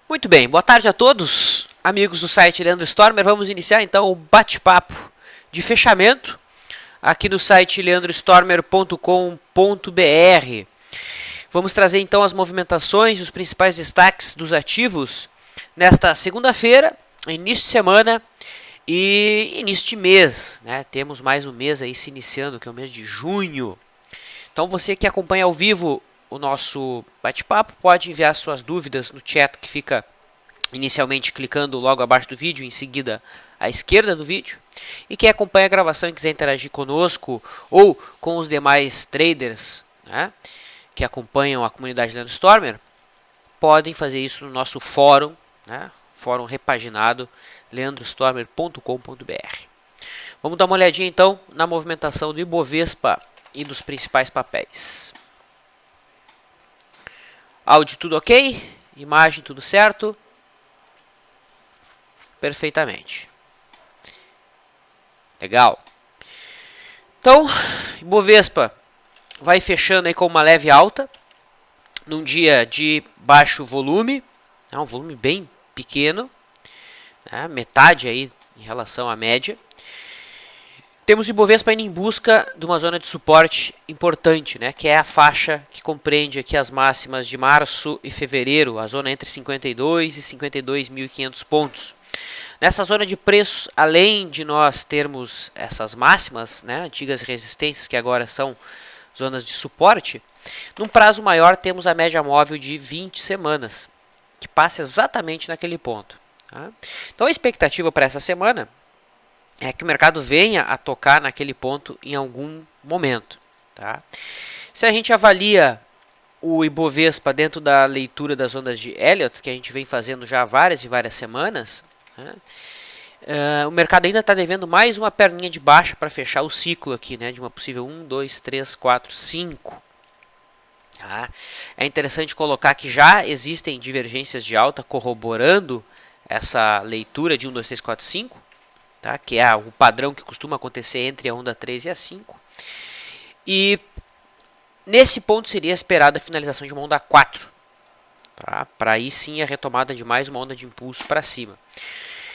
Muito bem, boa tarde a todos, amigos do site Leandro Stormer. Vamos iniciar então o bate-papo de fechamento aqui no site leandrostormer.com.br. Vamos trazer então as movimentações e os principais destaques dos ativos nesta segunda-feira, início de semana e início de mês, né? Temos mais um mês aí se iniciando, que é o mês de junho. Então você que acompanha ao vivo o nosso bate-papo pode enviar suas dúvidas no chat que fica inicialmente clicando logo abaixo do vídeo, em seguida à esquerda do vídeo. E quem acompanha a gravação e quiser interagir conosco ou com os demais traders, né, que acompanham a comunidade Leandro Stormer, podem fazer isso no nosso fórum, né, fórum repaginado leandrostormer.com.br. Vamos dar uma olhadinha então na movimentação do Ibovespa e dos principais papéis. Áudio tudo ok? Imagem tudo certo? Perfeitamente. Legal. Então, Ibovespa vai fechando aí com uma leve alta, num dia de baixo volume, um volume bem pequeno, né, metade aí em relação à média. Temos o Ibovespa indo em busca de uma zona de suporte importante, né, que é a faixa que compreende aqui as máximas de março e fevereiro, a zona entre 52 e 52.500 pontos. Nessa zona de preços, além de nós termos essas máximas, né, antigas resistências que agora são zonas de suporte, num prazo maior temos a média móvel de 20 semanas, que passa exatamente naquele ponto. Tá? Então a expectativa para essa semana é que o mercado venha a tocar naquele ponto em algum momento. Tá? Se a gente avalia o Ibovespa dentro da leitura das ondas de Elliott, que a gente vem fazendo já há várias e várias semanas, né, o mercado ainda está devendo mais uma perninha de baixa para fechar o ciclo aqui, né, de uma possível 1, 2, 3, 4, 5. Tá? É interessante colocar que já existem divergências de alta corroborando essa leitura de 1, 2, 3, 4, 5. Tá? Que é o padrão que costuma acontecer entre a onda 3 e a 5. E nesse ponto seria esperada a finalização de uma onda 4. Tá? Para aí sim a retomada de mais uma onda de impulso para cima.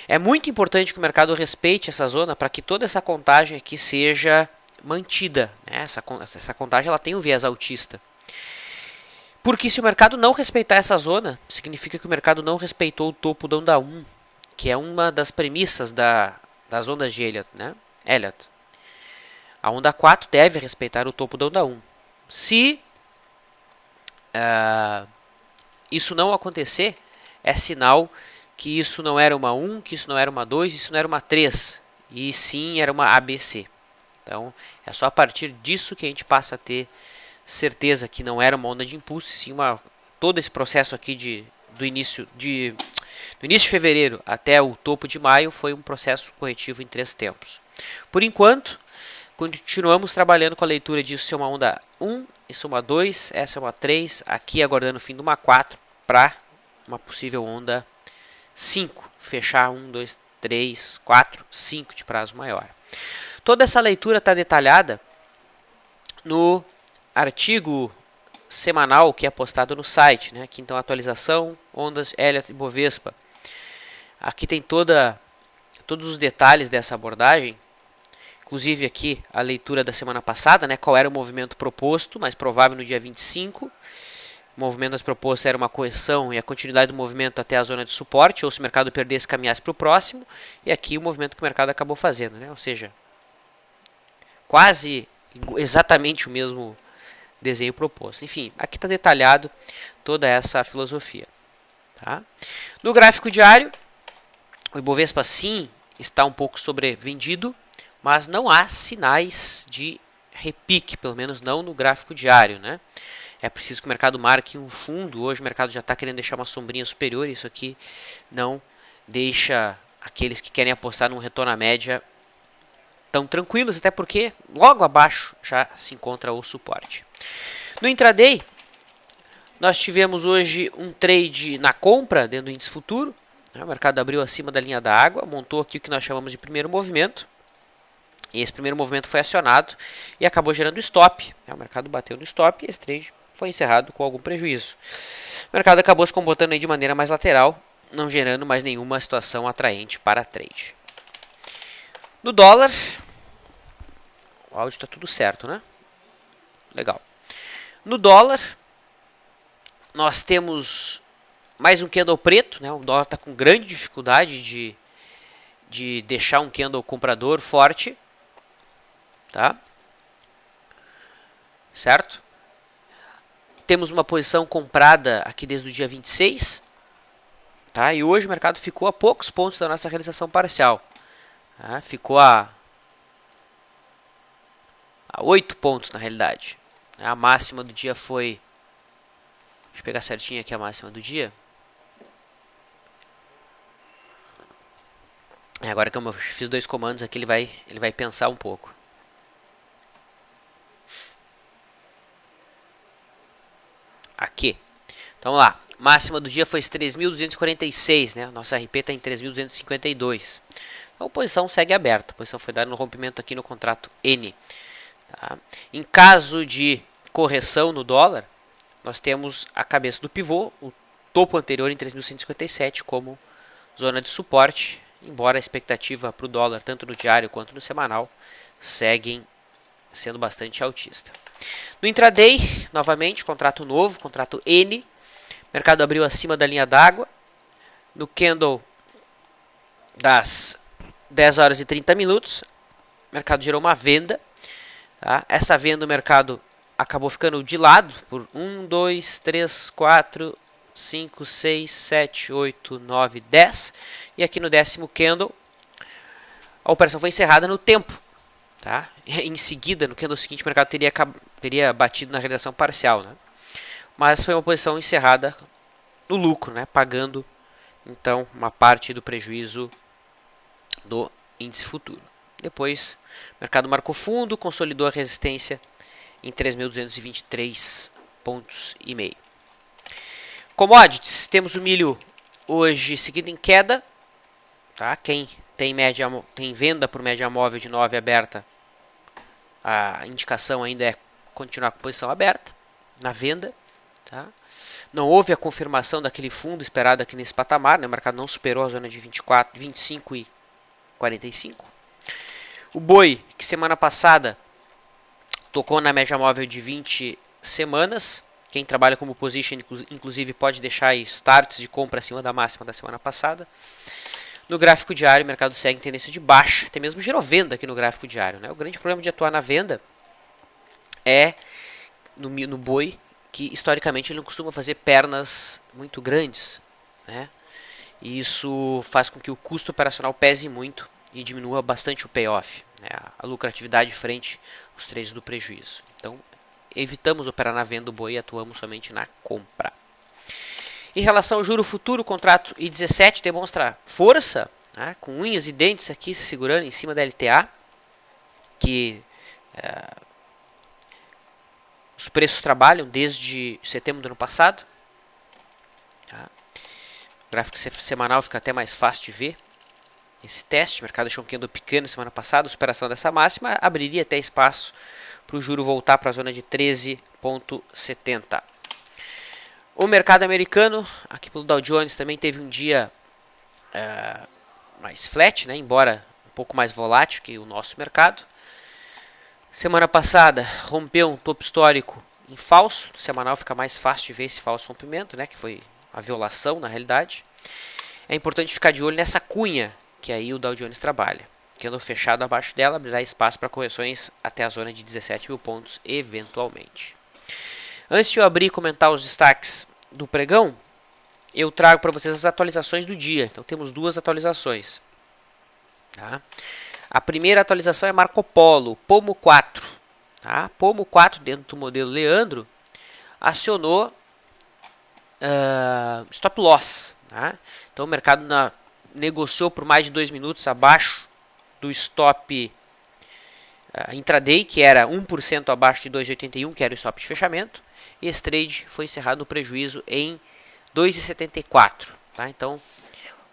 É muito importante que o mercado respeite essa zona para que toda essa contagem aqui seja mantida. Né? Essa contagem ela tem um viés altista. Porque se o mercado não respeitar essa zona, significa que o mercado não respeitou o topo da onda 1, que é uma das premissas das ondas de Elliott, né? Elliott. A onda 4 deve respeitar o topo da onda 1. Se isso não acontecer, é sinal que isso não era uma 1, que isso não era uma 2, isso não era uma 3, e sim era uma ABC. Então, é só a partir disso que a gente passa a ter certeza que não era uma onda de impulso, sim todo esse processo aqui do início de fevereiro até o topo de maio foi um processo corretivo em 3 tempos. Por enquanto, continuamos trabalhando com a leitura disso ser uma onda 1, isso é uma 2, essa é uma 3, aqui aguardando o fim de uma 4 para uma possível onda 5, fechar 1, 2, 3, 4, 5 de prazo maior. Toda essa leitura está detalhada no artigo semanal que é postado no site, né? Aqui então atualização, ondas Elliott e Bovespa. Aqui tem todos os detalhes dessa abordagem, inclusive aqui a leitura da semana passada, né? Qual era o movimento proposto, mais provável no dia 25. O movimento proposto era uma correção e a continuidade do movimento até a zona de suporte, ou se o mercado perdesse, caminhasse para o próximo, e aqui o movimento que o mercado acabou fazendo, né? Ou seja, quase exatamente o mesmo desenho proposto. Enfim, aqui está detalhado toda essa filosofia. Tá? No gráfico diário, o Ibovespa sim está um pouco sobrevendido, mas não há sinais de repique, pelo menos não no gráfico diário. Né? É preciso que o mercado marque um fundo. Hoje o mercado já está querendo deixar uma sombrinha superior, isso aqui não deixa aqueles que querem apostar num retorno à média tão tranquilos, até porque logo abaixo já se encontra o suporte. No intraday, nós tivemos hoje um trade na compra dentro do índice futuro. O mercado abriu acima da linha da água, montou aqui o que nós chamamos de primeiro movimento. E esse primeiro movimento foi acionado e acabou gerando stop. O mercado bateu no stop e esse trade foi encerrado com algum prejuízo. O mercado acabou se comportando aí de maneira mais lateral, não gerando mais nenhuma situação atraente para trade. No dólar, o áudio está tudo certo, né? Legal. No dólar, nós temos mais um candle preto, né? O dólar está com grande dificuldade de deixar um candle comprador forte, tá? Certo? Temos uma posição comprada aqui desde o dia 26, tá? E hoje o mercado ficou a poucos pontos da nossa realização parcial, tá? Ficou a 8 pontos na realidade. A máxima do dia foi, deixa eu pegar certinho aqui a máxima do dia. Agora que eu fiz 2 comandos aqui, ele vai pensar um pouco. Aqui. Então lá, máxima do dia foi 3.246, né? Nossa RP está em 3.252. Então a posição segue aberta. A posição foi dada no rompimento aqui no contrato N. Tá? Em caso de correção no dólar, nós temos a cabeça do pivô, o topo anterior em 3.157 como zona de suporte, embora a expectativa para o dólar, tanto no diário quanto no semanal, seguem sendo bastante altista. No intraday, novamente, contrato novo, contrato N. Mercado abriu acima da linha d'água. No candle das 10 horas e 30 minutos, o mercado gerou uma venda. Tá? Essa venda o mercado acabou ficando de lado por 1, 2, 3, 4, 5, 6, 7, 8, 9, 10. E aqui no 10º candle, a operação foi encerrada no tempo. Tá? Em seguida, no candle seguinte, o mercado teria batido na realização parcial, né? Mas foi uma posição encerrada no lucro, né? Pagando então uma parte do prejuízo do índice futuro. Depois, o mercado marcou fundo, consolidou a resistência em 3.223,5 pontos. Commodities, temos o milho hoje seguindo em queda. Tá? Quem tem venda por média móvel de 9 aberta, a indicação ainda é continuar com posição aberta na venda. Tá? Não houve a confirmação daquele fundo esperado aqui nesse patamar, né? O mercado não superou a zona de 24, 25 e 45. O boi, que semana passada tocou na média móvel de 20 semanas. Quem trabalha como position, inclusive, pode deixar starts de compra acima da máxima da semana passada. No gráfico diário, o mercado segue em tendência de baixa, até mesmo gerou venda aqui no gráfico diário. Né? O grande problema de atuar na venda é no boi, que historicamente ele não costuma fazer pernas muito grandes. Né? E isso faz com que o custo operacional pese muito e diminua bastante o payoff, né? A lucratividade frente aos trades do prejuízo. Então, evitamos operar na venda do boi e atuamos somente na compra. Em relação ao juro futuro, o contrato I17 demonstra força, né, com unhas e dentes aqui se segurando em cima da LTA, que os preços trabalham desde setembro do ano passado. Tá? O gráfico semanal fica até mais fácil de ver esse teste. O mercado deixou um candle pequeno semana passada, a superação dessa máxima abriria até espaço para o juro voltar para a zona de 13,70. O mercado americano, aqui pelo Dow Jones, também teve um dia mais flat, né, embora um pouco mais volátil que o nosso mercado. Semana passada rompeu um topo histórico em falso. No semanal fica mais fácil de ver esse falso rompimento, né, que foi a violação na realidade. É importante ficar de olho nessa cunha que aí o Dow Jones trabalha. Candle fechado abaixo dela abrirá espaço para correções até a zona de 17 mil pontos eventualmente. Antes de eu abrir e comentar os destaques do pregão, eu trago para vocês as atualizações do dia. Então temos 2 atualizações. Tá? A primeira atualização é Marco Polo, Pomo 4. Tá? Pomo 4, dentro do modelo Leandro, acionou stop loss. Tá? Então o mercado negociou por mais de 2 minutos abaixo do stop intraday, que era 1% abaixo de 2,81, que era o stop de fechamento. E esse trade foi encerrado no prejuízo em 2,74. Tá? Então,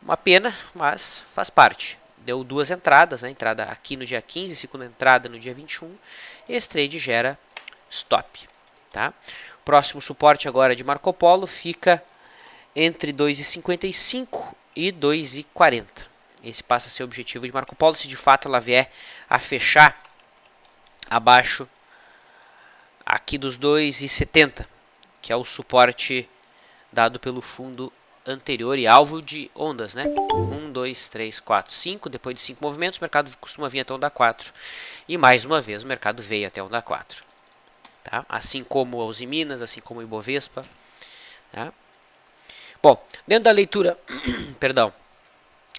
uma pena, mas faz parte. Deu 2 entradas, né? Entrada aqui no dia 15, segunda entrada no dia 21. E esse trade gera stop. Tá? O próximo suporte agora de Marco Polo fica entre 2,55 e 2,40. Esse passa a ser o objetivo de Marco Polo se de fato ela vier a fechar abaixo aqui dos 2,70, que é o suporte dado pelo fundo anterior e alvo de ondas, né? 1, 2, 3, 4, 5. Depois de 5 movimentos, o mercado costuma vir até onda 4. E mais uma vez, o mercado veio até onda 4. Tá? Assim como a Uzi Minas, assim como o Ibovespa. Tá? Bom, dentro da leitura, perdão,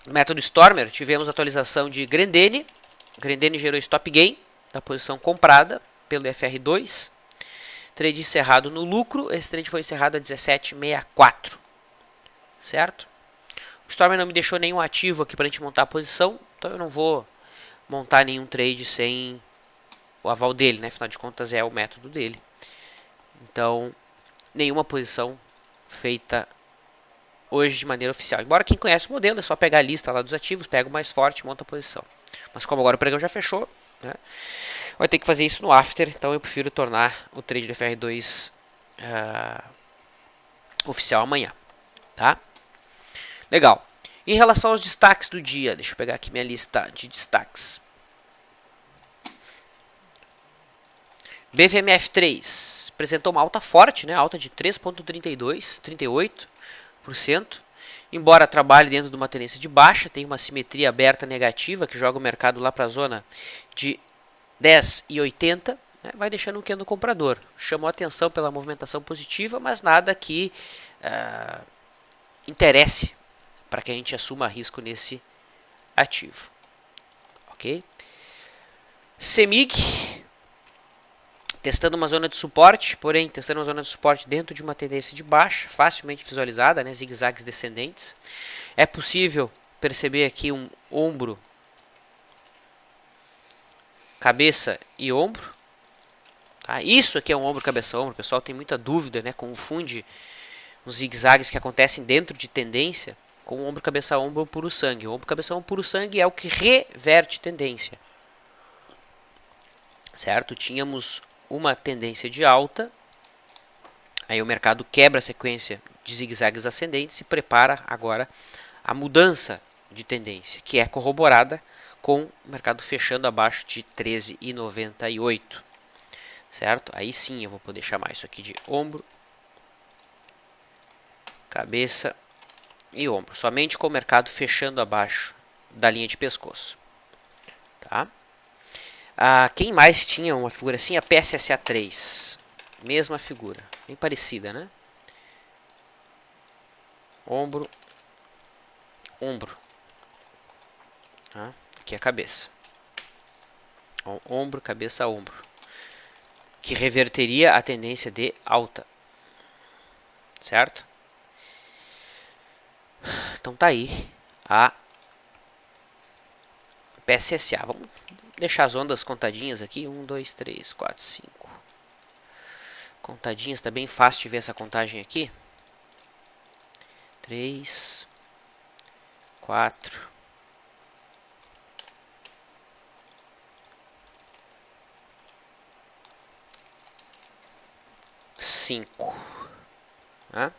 do método Stormer, tivemos atualização de Grendene. Grendene gerou stop gain da posição comprada pelo FR2. Trade encerrado no lucro. Esse trade foi encerrado a 17,64. Certo? O Stormer não me deixou nenhum ativo aqui para a gente montar a posição, então eu não vou montar nenhum trade sem o aval dele, né? Afinal de contas é o método dele. Então, nenhuma posição feita hoje de maneira oficial. Embora quem conhece o modelo é só pegar a lista lá dos ativos, pega o mais forte e monta a posição. Mas como agora o pregão já fechou, né? Vai ter que fazer isso no after, então eu prefiro tornar o trade do FR2 oficial amanhã. Tá? Legal. Em relação aos destaques do dia, deixa eu pegar aqui minha lista de destaques. BVMF3 apresentou uma alta forte, né? Alta de 3,32%, 38%. Embora trabalhe dentro de uma tendência de baixa, tem uma simetria aberta negativa que joga o mercado lá para a zona de 10,80, né? Vai deixando um candle comprador. Chamou a atenção pela movimentação positiva, mas nada que interesse para que a gente assuma risco nesse ativo. Ok? CEMIG testando uma zona de suporte, porém testando uma zona de suporte dentro de uma tendência de baixa, facilmente visualizada, né, zigue-zagues descendentes. É possível perceber aqui um ombro, cabeça e ombro. Tá? Isso aqui é um ombro, cabeça, ombro. O pessoal tem muita dúvida, né, confunde os zigue-zagues que acontecem dentro de tendência com o ombro, cabeça, ombro puro sangue. O ombro, cabeça, ombro puro sangue é o que reverte tendência. Certo? Tínhamos uma tendência de alta, aí o mercado quebra a sequência de zigue-zagues ascendentes e prepara agora a mudança de tendência, que é corroborada com o mercado fechando abaixo de 13,98. Certo? Aí sim eu vou poder chamar isso aqui de ombro, cabeça e ombro, somente com o mercado fechando abaixo da linha de pescoço. Tá? Quem mais tinha uma figura assim? A PSSA 3. Mesma figura. Bem parecida, né? Ombro. Ombro. Tá? Aqui é a cabeça. Ombro, cabeça, ombro. Que reverteria a tendência de alta. Certo? Então tá aí a PSSA. Vamos deixar as ondas contadinhas aqui. 1, 2, 3, 4, 5. Contadinhas, tá bem fácil de ver essa contagem aqui. 3, 4, 5. Tá?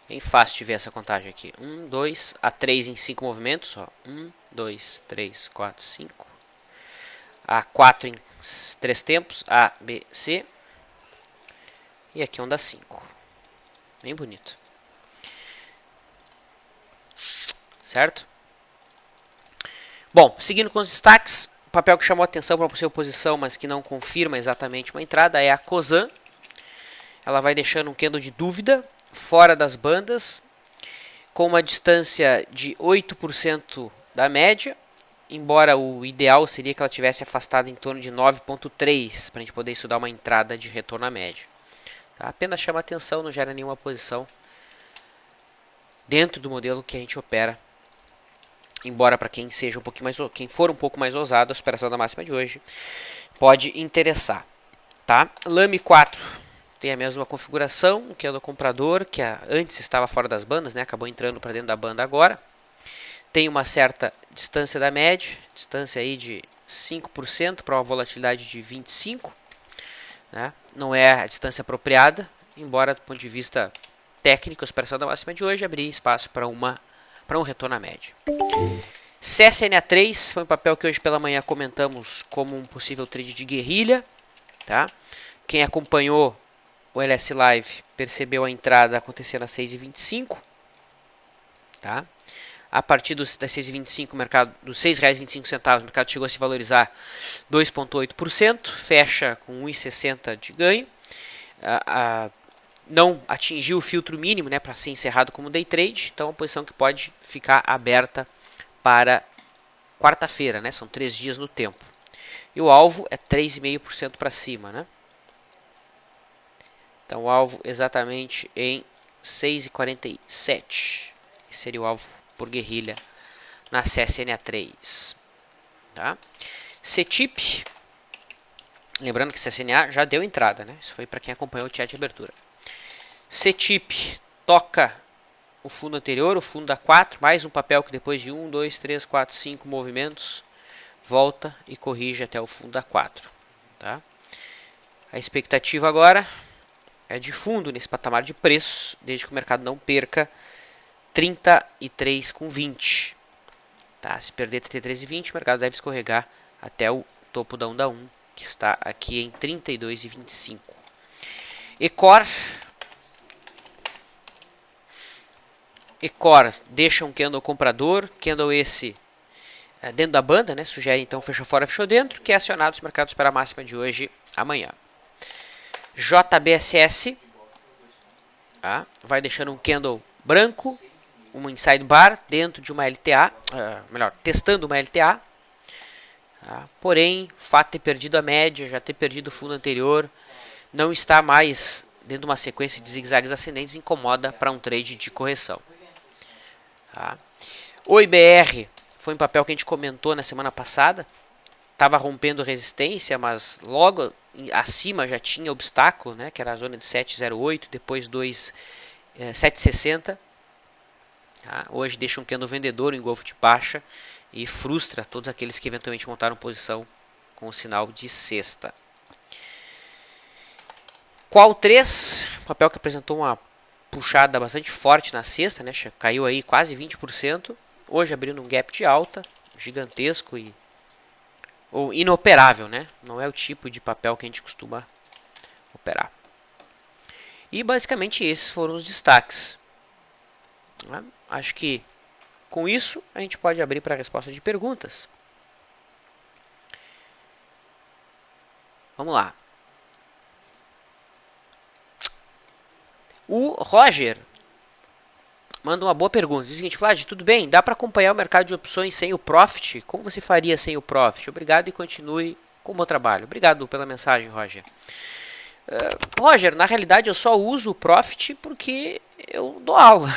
Bem fácil de ver essa contagem aqui. 1, 2, a 3 em 5 movimentos. Ó. 1, 2, 3, 4, 5. A 4 em 3 tempos. A, B, C. E aqui onda 5. Bem bonito. Certo? Bom, seguindo com os destaques. O papel que chamou a atenção para a sua posição, mas que não confirma exatamente uma entrada, é a Cosan. Ela vai deixando um candle de dúvida fora das bandas, com uma distância de 8% da média, embora o ideal seria que ela tivesse afastado em torno de 9,3 para a gente poder estudar uma entrada de retorno à média. Tá? Apenas chama atenção, não gera nenhuma posição dentro do modelo que a gente opera, embora para quem seja quem for um pouco mais ousado, a superação da máxima de hoje pode interessar. Tá? Lame 4 tem a mesma configuração, que é do comprador, que antes estava fora das bandas, né? Acabou entrando para dentro da banda agora. Tem uma certa distância da média, distância aí de 5% para uma volatilidade de 25%. né? Não é a distância apropriada, embora do ponto de vista técnico, a superação da máxima de hoje abrir espaço para um retorno à média. CSNA3 foi um papel que hoje pela manhã comentamos como um possível trade de guerrilha, tá? Quem acompanhou o LS Live percebeu a entrada acontecendo às 6h25, tá? A partir das 6h25, o mercado, dos R$ 6,25, o mercado chegou a se valorizar 2,8%, fecha com 1,60 de ganho. Não atingiu o filtro mínimo, né, para ser encerrado como day trade, então é uma posição que pode ficar aberta para quarta-feira, né, são 3 dias no tempo. E o alvo é 3,5% para cima, né? Então o alvo exatamente em 6,47. Esse seria o alvo por guerrilha na CSNA3. Tá? CTIP, lembrando que CSNA já deu entrada, né? Isso foi para quem acompanhou o chat de abertura. CTIP toca o fundo anterior, o fundo da 4, mais um papel que depois de 1, 2, 3, 4, 5 movimentos, volta e corrige até o fundo da 4. Tá? A expectativa agora é de fundo nesse patamar de preço, desde que o mercado não perca 33,20. Tá? Se perder 33,20, o mercado deve escorregar até o topo da onda 1, que está aqui em 32,25. Ecor deixa um candle comprador, candle esse dentro da banda, né? Sugere então fechou fora, fechou dentro, que é acionado se o mercado esperar a máxima de hoje amanhã. JBSS, tá? Vai deixando um candle branco, uma inside bar dentro de uma LTA, testando uma LTA. Tá? Porém, o fato de ter perdido a média, já ter perdido o fundo anterior, não está mais dentro de uma sequência de zigue-zagues ascendentes, incomoda para um trade de correção. Tá? O IBR foi um papel que a gente comentou na semana passada, estava rompendo resistência, mas logo acima já tinha obstáculo, né, que era a zona de 7,08, depois 7,60. Tá? Hoje deixa um candle vendedor em golfo de baixa e frustra todos aqueles que eventualmente montaram posição com o sinal de cesta. Qual 3, papel que apresentou uma puxada bastante forte na sexta, né, caiu aí quase 20%, hoje abrindo um gap de alta, gigantesco ou inoperável, né? Não é o tipo de papel que a gente costuma operar. E basicamente esses foram os destaques. Acho que com isso a gente pode abrir para a resposta de perguntas. Vamos lá. O Roger manda uma boa pergunta. Diz o seguinte: Vlad, tudo bem? Dá para acompanhar o mercado de opções sem o Profit? Como você faria sem o Profit? Obrigado e continue com o bom trabalho. Obrigado pela mensagem, Roger. Roger, na realidade eu só uso o Profit porque eu dou aula.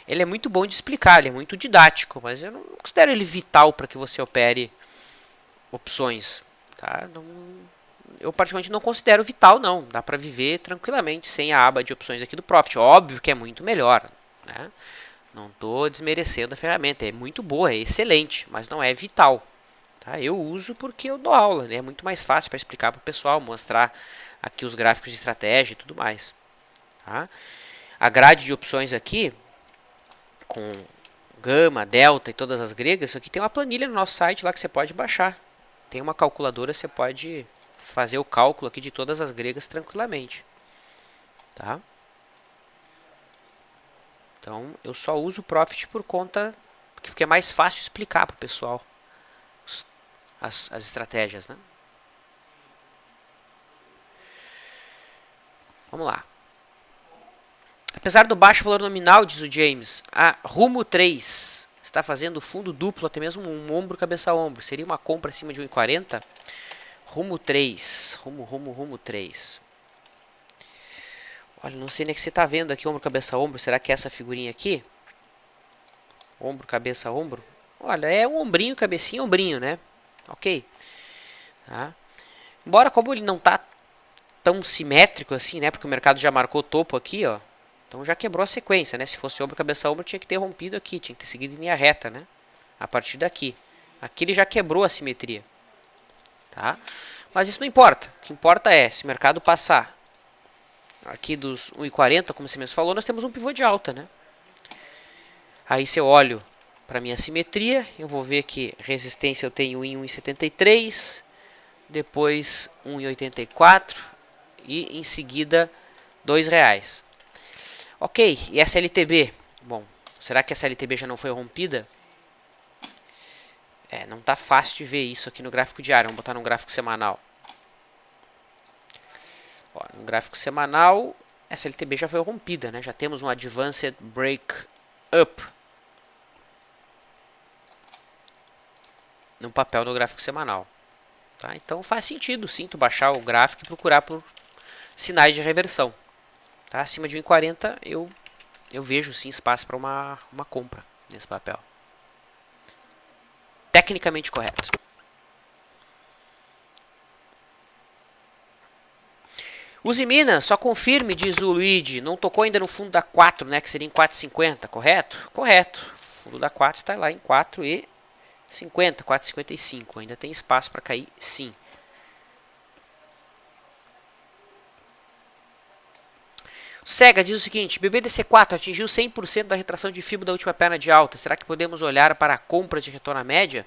Ele é muito bom de explicar, ele é muito didático, mas eu não considero ele vital para que você opere opções. Tá? Eu particularmente não considero vital, não. Dá para viver tranquilamente sem a aba de opções aqui do Profit. Óbvio que é muito melhor, né? Não estou desmerecendo a ferramenta, é muito boa, é excelente, mas não é vital. Tá? Eu uso porque eu dou aula, né? É muito mais fácil para explicar para o pessoal, mostrar aqui os gráficos de estratégia e tudo mais. Tá? A grade de opções aqui, com gama, delta e todas as gregas, isso aqui tem uma planilha no nosso site lá que você pode baixar. Tem uma calculadora, você pode fazer o cálculo aqui de todas as gregas tranquilamente. Tá? Então, eu só uso o Profit por conta, porque é mais fácil explicar para o pessoal as estratégias, né? Vamos lá. Apesar do baixo valor nominal, diz o James, a Rumo 3 está fazendo fundo duplo, até mesmo um ombro, cabeça a ombro. Seria uma compra acima de 1,40? Rumo 3. Rumo 3. Olha, não sei nem que você está vendo aqui, ombro, cabeça, ombro. Será que é essa figurinha aqui? Ombro, cabeça, ombro. Olha, é um ombrinho, cabecinha, ombrinho, né? Ok. Tá. Embora como ele não está tão simétrico assim, né? Porque o mercado já marcou topo aqui, ó. Então já quebrou a sequência, né? Se fosse ombro, cabeça, ombro, tinha que ter rompido aqui. Tinha que ter seguido em linha reta, né? A partir daqui. Aqui ele já quebrou a simetria. Tá? Mas isso não importa. O que importa é, se o mercado passar aqui dos 1,40, como você mesmo falou, nós temos um pivô de alta, né? Aí se eu olho para minha simetria, eu vou ver que resistência eu tenho em 1,73, depois 1,84 e em seguida R$2. Ok, e essa LTB? Bom, será que essa LTB já não foi rompida? Não está fácil de ver isso aqui no gráfico diário. Vamos botar no gráfico semanal. Ó, no gráfico semanal, essa LTB já foi rompida, né? Já temos um Advanced Break Up no papel do gráfico semanal. Tá? Então faz sentido, sim, tu baixar o gráfico e procurar por sinais de reversão. Tá? Acima de 1,40 eu vejo sim espaço para uma compra nesse papel. Tecnicamente correto. Use Minas, só confirme, diz o Luigi. Não tocou ainda no fundo da 4, né? Que seria em 4,50, correto? Correto. O fundo da 4 está lá em 4,50, 4,55. Ainda tem espaço para cair, sim. Sega diz o seguinte: BBDC4 atingiu 100% da retração de fibra da última perna de alta. Será que podemos olhar para a compra de retorno à média?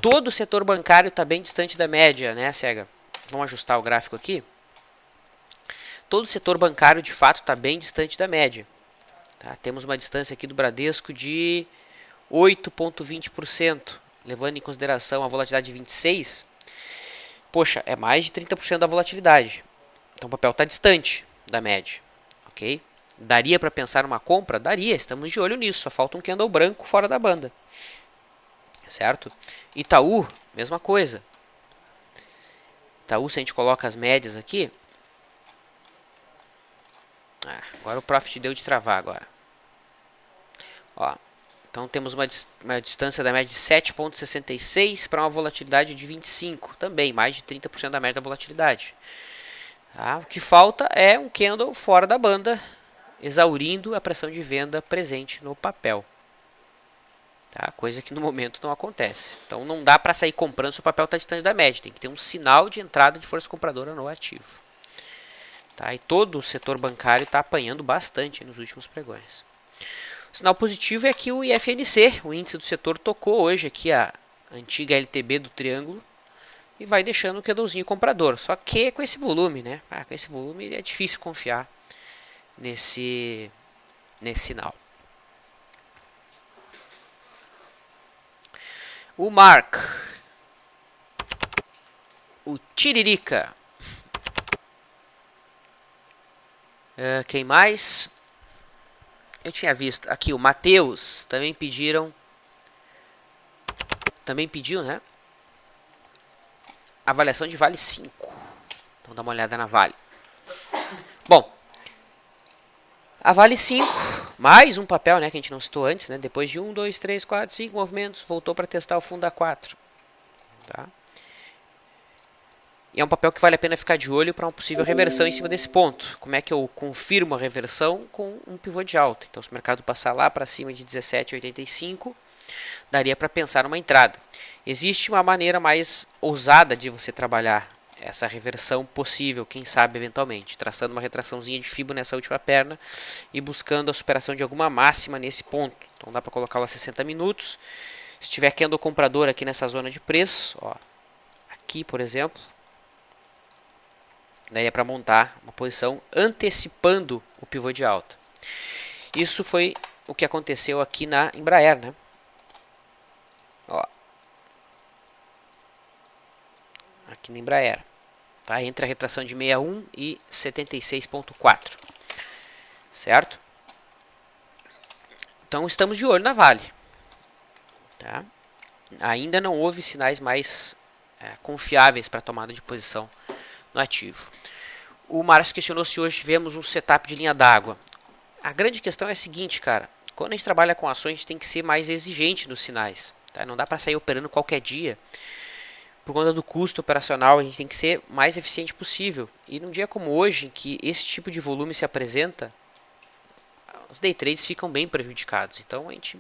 Todo o setor bancário está bem distante da média, né, Sega? Vamos ajustar o gráfico aqui. Todo o setor bancário, de fato, está bem distante da média. Tá? Temos uma distância aqui do Bradesco de 8,20%, levando em consideração a volatilidade de 26%. Poxa, é mais de 30% da volatilidade. Então o papel está distante da média. Okay? Daria para pensar numa compra? Daria, estamos de olho nisso. Só falta um candle branco fora da banda. Certo? Itaú, mesma coisa. Itaú, se a gente coloca as médias aqui. Agora o profit deu de travar agora. Ó, então temos uma distância da média de 7,66 para uma volatilidade de 25. Também, mais de 30% da média da volatilidade. Tá? O que falta é um candle fora da banda, exaurindo a pressão de venda presente no papel. Tá? Coisa que no momento não acontece. Então não dá para sair comprando se o papel está distante da média. Tem que ter um sinal de entrada de força compradora no ativo. Tá? E todo o setor bancário está apanhando bastante nos últimos pregões. O sinal positivo é que o IFNC, o índice do setor, tocou hoje aqui a antiga LTB do triângulo. E vai deixando o candlezinho comprador. Só que com esse volume, né? Com esse volume é difícil confiar nesse sinal. O Mark. O Tiririca. Quem mais? Eu tinha visto aqui o Matheus. Também pediu, né? Avaliação de Vale 5. Então dá uma olhada na Vale. Bom, a Vale 5, mais um papel, né, que a gente não citou antes, né? Depois de 1, 2, 3, 4, 5 movimentos, voltou para testar o fundo da 4. Tá? E é um papel que vale a pena ficar de olho para uma possível reversão em cima desse ponto. Como é que eu confirmo a reversão? Com um pivô de alta. Então se o mercado passar lá para cima de 17,85, daria para pensar numa entrada. Existe uma maneira mais ousada de você trabalhar essa reversão possível, quem sabe eventualmente, traçando uma retraçãozinha de fibra nessa última perna e buscando a superação de alguma máxima nesse ponto. Então dá para colocar a 60 minutos. Se tiver candle comprador aqui nessa zona de preço, ó, aqui por exemplo, daria para montar uma posição antecipando o pivô de alta. Isso foi o que aconteceu aqui na Embraer, né? Ó, aqui na Embraer, tá? Entre a retração de 61 e 76,4, certo? Então estamos de olho na Vale, tá? Ainda não houve sinais mais confiáveis para tomada de posição no ativo. O Márcio questionou se hoje tivemos um setup de linha d'água. A grande questão é a seguinte, cara: quando a gente trabalha com ações, a gente tem que ser mais exigente nos sinais. Tá? Não dá para sair operando qualquer dia. Por conta do custo operacional, a gente tem que ser mais eficiente possível. E num dia como hoje, em que esse tipo de volume se apresenta, os day trades ficam bem prejudicados. Então a gente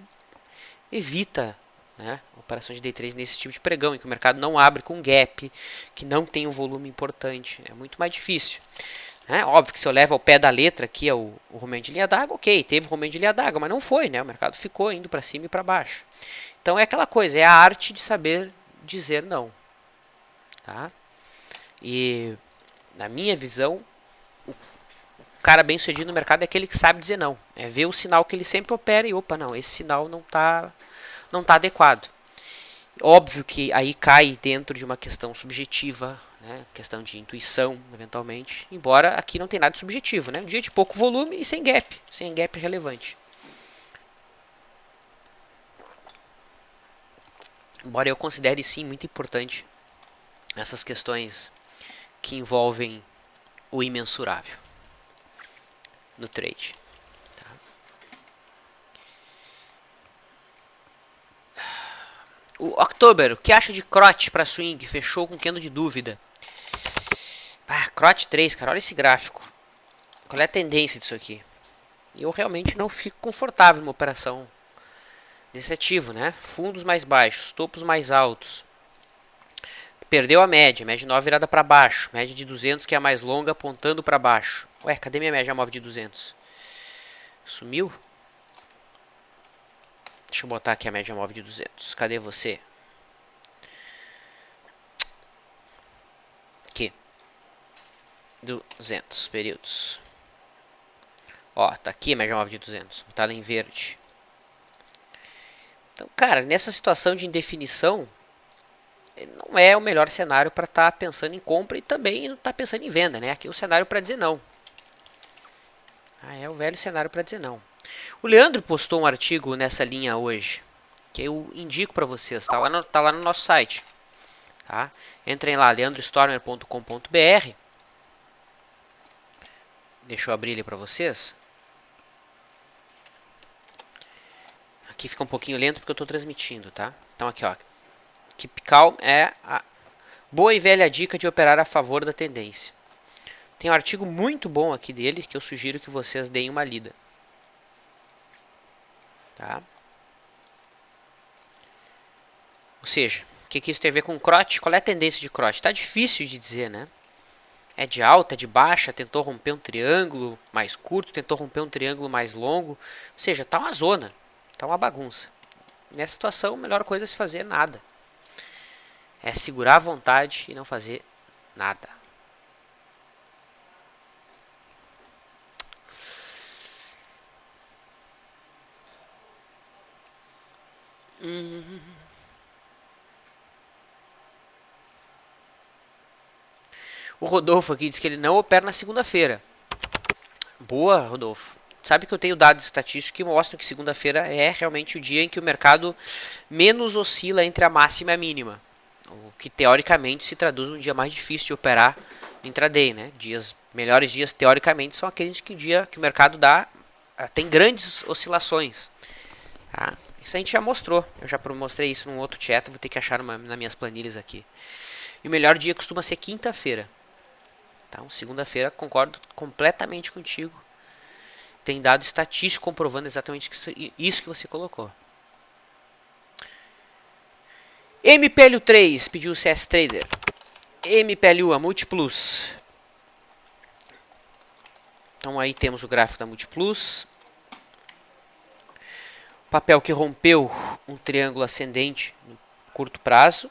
evita né? Operação de day trade nesse tipo de pregão, em que o mercado não abre com gap, que não tem um volume importante. É muito mais difícil. Óbvio que se eu levo ao pé da letra aqui o rompimento de linha d'água, ok, teve rompimento de linha d'água, mas não foi, né? O mercado ficou indo para cima e para baixo. Então é aquela coisa, é a arte de saber dizer não. Tá? E na minha visão, o cara bem sucedido no mercado é aquele que sabe dizer não. É ver o sinal que ele sempre opera e opa, não, esse sinal não tá adequado. Óbvio que aí cai dentro de uma questão subjetiva, né? Questão de intuição, eventualmente. Embora aqui não tem nada de subjetivo, né? Um dia de pouco volume e sem gap relevante. Embora eu considere sim muito importante essas questões que envolvem o imensurável no trade. O October, o que acha de Crotch para swing? Fechou com candle de dúvida. Crotch 3, cara, olha esse gráfico. Qual é a tendência disso aqui? Eu realmente não fico confortável numa operação desse ativo, né? Fundos mais baixos, topos mais altos. Perdeu a média 9 virada para baixo. Média de 200, que é a mais longa, apontando para baixo. Ué, cadê minha média móvel de 200? Sumiu? Deixa eu botar aqui a média móvel de 200. Cadê você? Aqui. 200 períodos. Ó, tá aqui a média móvel de 200. Tá lá em verde. Então, cara, nessa situação de indefinição, não é o melhor cenário para estar pensando em compra e também não estar pensando em venda, né? Aqui é o cenário para dizer não. É o velho cenário para dizer não. O Leandro postou um artigo nessa linha hoje, que eu indico para vocês, tá lá no nosso site. Tá? Entrem lá, leandrostormer.com.br. Deixa eu abrir ele para vocês. Aqui fica um pouquinho lento porque eu estou transmitindo, tá? Então aqui, ó. Keep calm é a boa e velha dica de operar a favor da tendência. Tem um artigo muito bom aqui dele que eu sugiro que vocês deem uma lida. Tá? Ou seja, o que isso tem a ver com Crotch? Qual é a tendência de Crotch? Tá difícil de dizer, né? É de alta, é de baixa, tentou romper um triângulo mais curto, tentou romper um triângulo mais longo. Ou seja, tá uma zona, tá uma bagunça. Nessa situação, a melhor coisa é se fazer nada. É segurar a vontade e não fazer nada. O Rodolfo aqui diz que ele não opera na segunda-feira. Boa, Rodolfo. Sabe que eu tenho dados estatísticos que mostram que segunda-feira é realmente o dia em que o mercado menos oscila entre a máxima e a mínima. O que teoricamente se traduz num dia mais difícil de operar no intraday, né? Melhores dias teoricamente são aqueles que o mercado tem grandes oscilações. Tá? Isso a gente já mostrou. Eu já mostrei isso num outro chat, vou ter que achar nas minhas planilhas aqui. E o melhor dia costuma ser quinta-feira. Então, segunda-feira, concordo completamente contigo. Tem dado estatístico comprovando exatamente isso que você colocou. MPLU 3 pediu o CS Trader. MPLU, a Multiplus. Então aí temos o gráfico da Multiplus. Papel que rompeu um triângulo ascendente no curto prazo.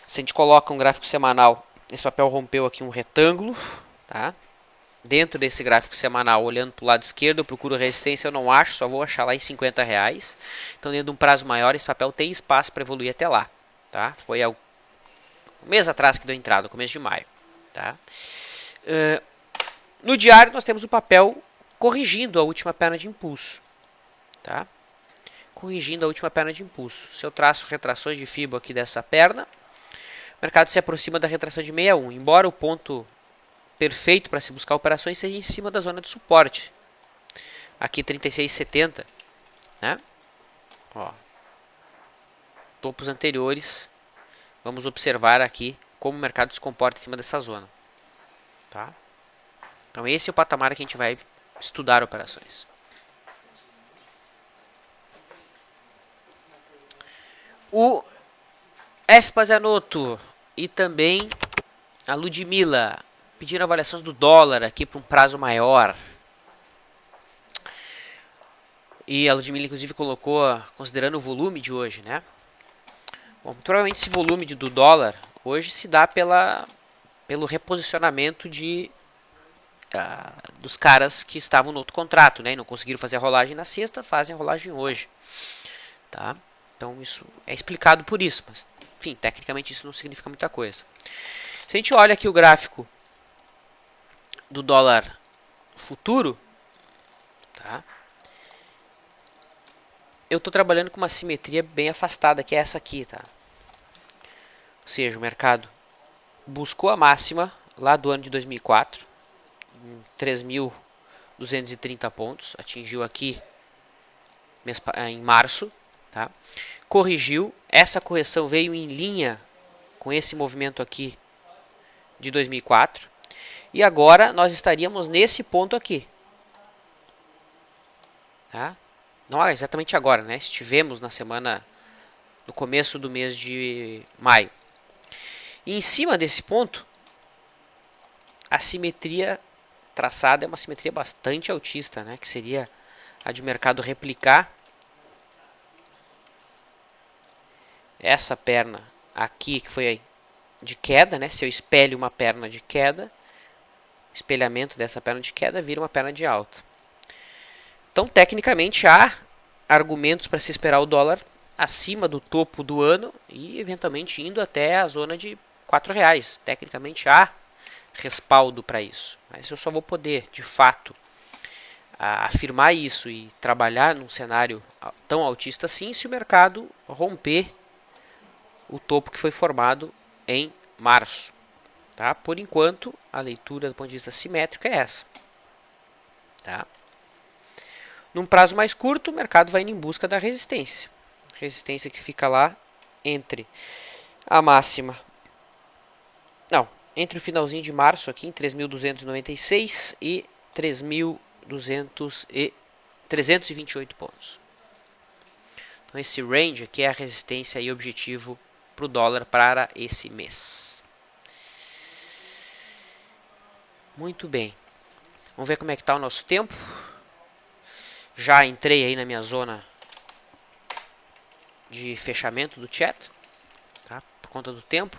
Se a gente coloca um gráfico semanal, esse papel rompeu aqui um retângulo. Tá? Dentro desse gráfico semanal, olhando para o lado esquerdo, eu procuro resistência, eu não acho, só vou achar lá em R$50. Então, dentro de um prazo maior, esse papel tem espaço para evoluir até lá. Tá? Foi um mês atrás que deu entrada, no começo de maio. Tá? No diário, nós temos o papel corrigindo a última perna de impulso. Tá? Corrigindo a última perna de impulso. Se eu traço retrações de FIBO aqui dessa perna, o mercado se aproxima da retração de 61. Embora o ponto perfeito para se buscar operações seja em cima da zona de suporte. Aqui 36,70. Né? Ó. Topos anteriores. Vamos observar aqui como o mercado se comporta em cima dessa zona. Tá? Então esse é o patamar que a gente vai estudar operações. O F. Pazianotto e também a Ludmilla pediram avaliações do dólar aqui para um prazo maior. E a Ludmilla, inclusive, colocou, considerando o volume de hoje, né? Bom, provavelmente esse volume do dólar hoje se dá pelo reposicionamento dos caras que estavam no outro contrato, né? E não conseguiram fazer a rolagem na sexta, fazem a rolagem hoje. Tá? Então isso é explicado por isso, mas enfim, tecnicamente isso não significa muita coisa. Se a gente olha aqui o gráfico do dólar futuro, tá? Eu estou trabalhando com uma simetria bem afastada, que é essa aqui, tá? Ou seja, o mercado buscou a máxima lá do ano de 2004, em 3.230 pontos, atingiu aqui em março, tá? Corrigiu, essa correção veio em linha com esse movimento aqui de 2004, e agora nós estaríamos nesse ponto aqui, tá? Não é exatamente agora, né? Estivemos no começo do mês de maio. E em cima desse ponto, a simetria traçada é uma simetria bastante altista, né? Que seria a de mercado replicar essa perna aqui, que foi de queda, né? Se eu espelho uma perna de queda, o espelhamento dessa perna de queda vira uma perna de alta. Então, tecnicamente, há argumentos para se esperar o dólar acima do topo do ano e, eventualmente, indo até a zona de R$4. Tecnicamente, há respaldo para isso. Mas eu só vou poder, de fato, afirmar isso e trabalhar num cenário tão altista assim se o mercado romper o topo que foi formado em março. Tá? Por enquanto, a leitura do ponto de vista simétrico é essa. Tá? Num prazo mais curto, o mercado vai indo em busca da resistência. Resistência que fica lá entre a máxima... Não, entre o finalzinho de março aqui, em 3.296 e 328 pontos. Então esse range aqui é a resistência e objetivo para o dólar para esse mês. Muito bem. Vamos ver como é que está o nosso tempo. Já entrei aí na minha zona de fechamento do chat, tá? Por conta do tempo.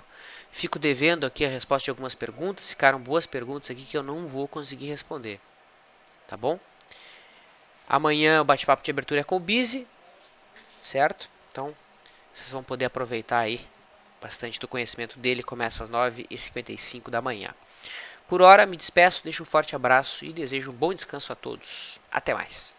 Fico devendo aqui a resposta de algumas perguntas. Ficaram boas perguntas aqui que eu não vou conseguir responder. Tá bom? Amanhã o bate-papo de abertura é com o Bizi, certo? Então, vocês vão poder aproveitar aí bastante do conhecimento dele. Começa às 9h55 da manhã. Por hora, me despeço, deixo um forte abraço e desejo um bom descanso a todos. Até mais.